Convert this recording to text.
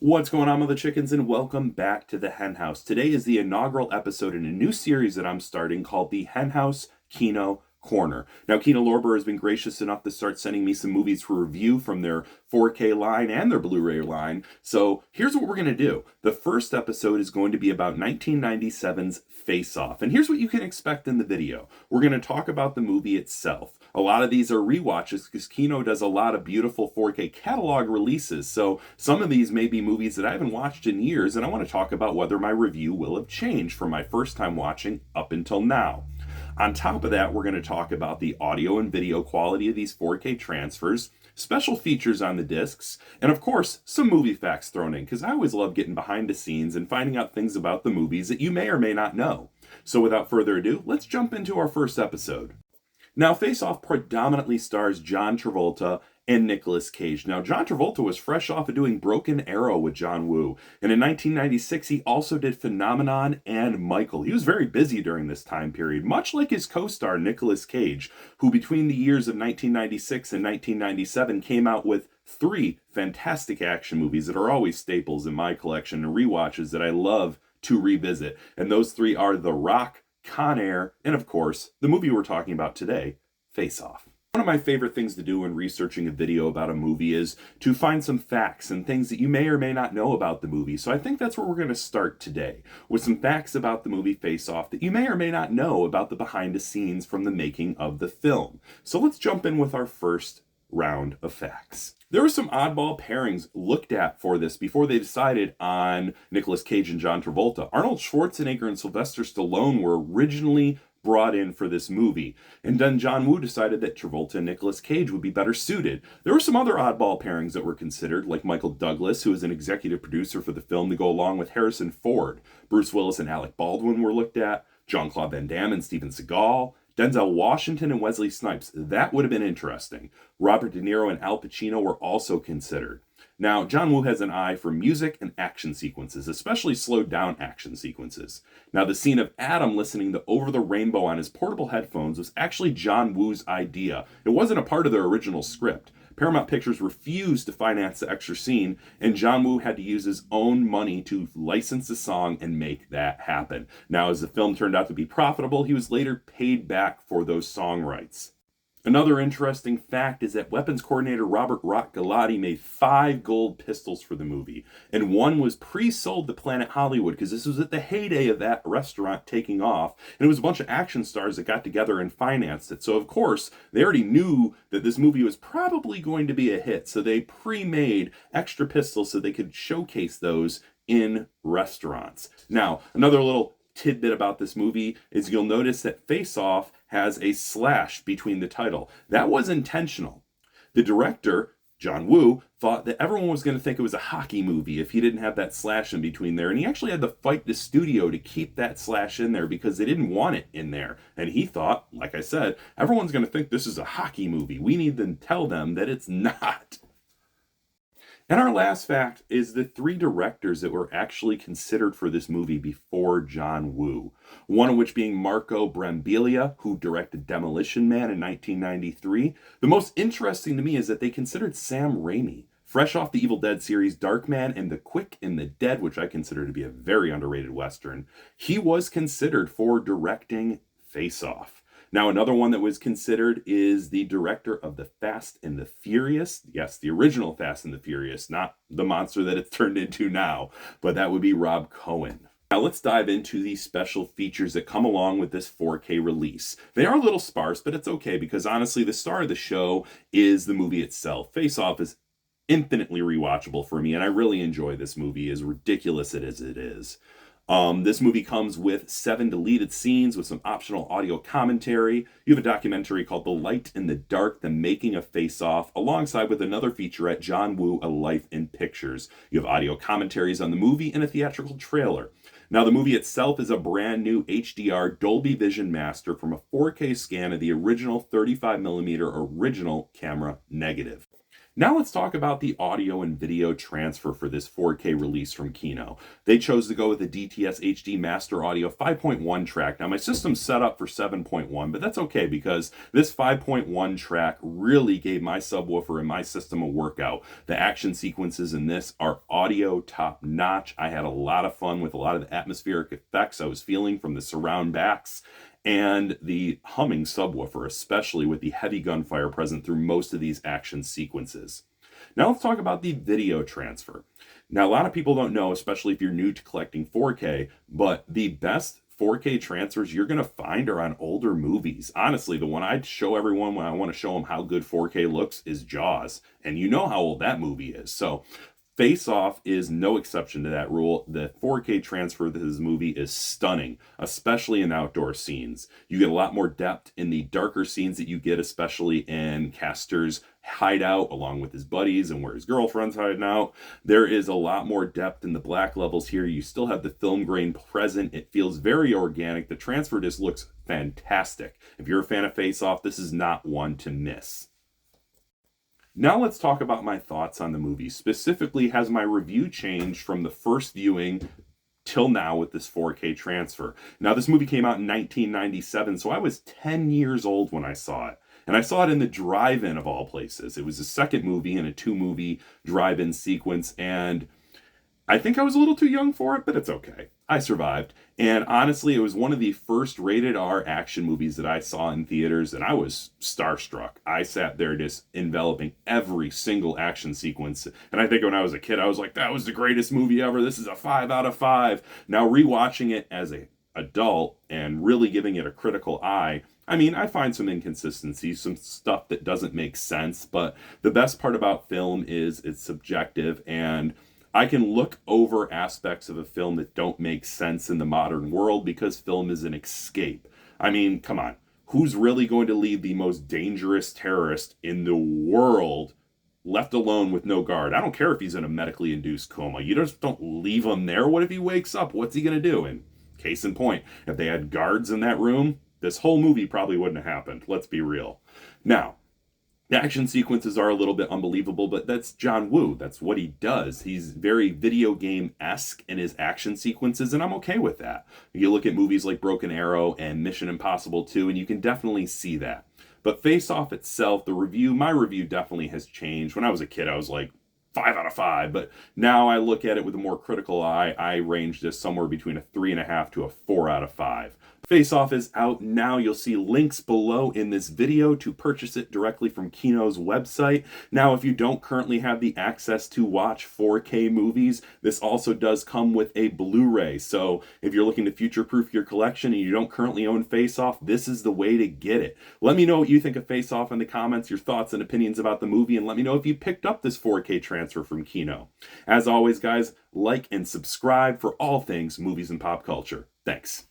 What's going on, mother chickens, and welcome back to the Henhouse. Today is the inaugural episode in a new series that I'm starting called the Henhouse Kino Corner. Now, Kino Lorber has been gracious enough to start sending me some movies for review from their 4K line and their Blu-ray line. So here's what we're going to do. The first episode is going to be about 1997's Face Off. And here's what you can expect in the video. We're going to talk about the movie itself. A lot of these are rewatches because Kino does a lot of beautiful 4K catalog releases. So some of these may be movies that I haven't watched in years, and I want to talk about whether my review will have changed from my first time watching up until now. On top of that, we're going to talk about the audio and video quality of these 4K transfers, special features on the discs, and of course, some movie facts thrown in, because I always love getting behind the scenes and finding out things about the movies that you may or may not know. So without further ado, let's jump into our first episode. Now, Face Off predominantly stars John Travolta and Nicolas Cage. Now, John Travolta was fresh off of doing Broken Arrow with John Woo, and in 1996 he also did Phenomenon and Michael. He was very busy during this time period, much like his co-star Nicolas Cage, who between the years of 1996 and 1997 came out with 3 fantastic action movies that are always staples in my collection and rewatches that I love to revisit. And those 3 are The Rock, Con Air, and of course, the movie we're talking about today, Face Off. One of my favorite things to do when researching a video about a movie is to find some facts and things that you may or may not know about the movie. So I think that's where we're going to start today, with some facts about the movie Face Off that you may or may not know about the behind the scenes from the making of the film. So let's jump in with our first round of facts. There were some oddball pairings looked at for this before they decided on Nicolas Cage and John Travolta. Arnold Schwarzenegger and Sylvester Stallone were originally brought in for this movie, and then John Woo decided that Travolta and Nicolas Cage would be better suited. There were some other oddball pairings that were considered, like Michael Douglas, who was an executive producer for the film, to go along with Harrison Ford. Bruce Willis and Alec Baldwin were looked at, Jean-Claude Van Damme and Steven Seagal, Denzel Washington and Wesley Snipes. That would have been interesting. Robert De Niro and Al Pacino were also considered. Now, John Woo has an eye for music and action sequences, especially slowed down action sequences. Now, the scene of Adam listening to Over the Rainbow on his portable headphones was actually John Woo's idea. It wasn't a part of their original script. Paramount Pictures refused to finance the extra scene, and John Woo had to use his own money to license the song and make that happen. Now, as the film turned out to be profitable, he was later paid back for those song rights. Another interesting fact is that weapons coordinator Robert Rock Galati made 5 gold pistols for the movie, and one was pre-sold to Planet Hollywood because this was at the heyday of that restaurant taking off, and it was a bunch of action stars that got together and financed it. So of course, they already knew that this movie was probably going to be a hit, so they pre-made extra pistols so they could showcase those in restaurants. Now, another little tidbit about this movie is you'll notice that Face Off has a slash between the title. That was intentional. The director, John Woo, thought that everyone was going to think it was a hockey movie if he didn't have that slash in between there, and he actually had to fight the studio to keep that slash in there because they didn't want it in there. And he thought, like I said, everyone's going to think this is a hockey movie. We need to tell them that it's not. And our last fact is the 3 directors that were actually considered for this movie before John Woo. One of which being Marco Brambilla, who directed Demolition Man in 1993. The most interesting to me is that they considered Sam Raimi, fresh off the Evil Dead series Darkman and The Quick and the Dead, which I consider to be a very underrated Western. He was considered for directing Face Off. Now, another one that was considered is the director of The Fast and the Furious. Yes, the original Fast and the Furious, not the monster that it's turned into now, but that would be Rob Cohen. Now let's dive into the special features that come along with this 4K release. They are a little sparse, but it's okay because honestly, the star of the show is the movie itself. Face Off is infinitely rewatchable for me, and I really enjoy this movie, as ridiculous as it is. This movie comes with 7 deleted scenes with some optional audio commentary. You have a documentary called The Light in the Dark, The Making of Face Off, alongside with another featurette, John Woo, A Life in Pictures. You have audio commentaries on the movie and a theatrical trailer. Now, the movie itself is a brand new HDR Dolby Vision master from a 4K scan of the original 35mm original camera negative. Now let's talk about the audio and video transfer for this 4K release from Kino. They chose to go with the DTS HD Master Audio 5.1 track. Now my system's set up for 7.1, but that's okay because this 5.1 track really gave my subwoofer and my system a workout. The action sequences in this are audio top notch. I had a lot of fun with a lot of the atmospheric effects I was feeling from the surround backs and the humming subwoofer, especially with the heavy gunfire present through most of these action sequences. Now let's talk about the video transfer. Now a lot of people don't know, especially if you're new to collecting 4K, but the best 4K transfers you're going to find are on older movies. Honestly, the one I'd show everyone when I want to show them how good 4K looks is Jaws, and you know how old that movie is. So Face Off is no exception to that rule. The 4K transfer of this movie is stunning, especially in outdoor scenes. You get a lot more depth in the darker scenes that you get, especially in Castor's hideout along with his buddies and where his girlfriend's hiding out. There is a lot more depth in the black levels here. You still have the film grain present. It feels very organic. The transfer disc looks fantastic. If you're a fan of Face Off, this is not one to miss. Now let's talk about my thoughts on the movie. Specifically, has my review changed from the first viewing till now with this 4K transfer? Now, this movie came out in 1997, so I was 10 years old when I saw it. And I saw it in the drive-in of all places. It was the second movie in a 2-movie drive-in sequence, and I think I was a little too young for it, but it's okay. I survived. And honestly, it was one of the first rated R action movies that I saw in theaters, and I was starstruck. I sat there just enveloping every single action sequence. And I think when I was a kid, I was like, that was the greatest movie ever. This is a 5 out of 5. Now, rewatching it as an adult and really giving it a critical eye, I mean, I find some inconsistencies, some stuff that doesn't make sense, but the best part about film is it's subjective, and I can look over aspects of a film that don't make sense in the modern world because film is an escape. I mean, come on. Who's really going to leave the most dangerous terrorist in the world left alone with no guard? I don't care if he's in a medically induced coma. You just don't leave him there. What if he wakes up? What's he going to do? And case in point, if they had guards in that room, this whole movie probably wouldn't have happened. Let's be real. Now, the action sequences are a little bit unbelievable, but that's John Woo. That's what he does. He's very video game-esque in his action sequences, and I'm okay with that. You look at movies like Broken Arrow and Mission Impossible 2, and you can definitely see that. But Face Off itself, my review definitely has changed. When I was a kid, I was like, 5 out of 5, but now I look at it with a more critical eye. I range this somewhere between a 3.5 to a 4 out of 5. Face Off is out now. You'll see links below in this video to purchase it directly from Kino's website. Now, if you don't currently have the access to watch 4K movies, this also does come with a Blu-ray. So if you're looking to future-proof your collection and you don't currently own Face Off, this is the way to get it. Let me know what you think of Face Off in the comments, your thoughts and opinions about the movie, and let me know if you picked up this 4K transfer from Kino. As always, guys, like and subscribe for all things movies and pop culture. Thanks.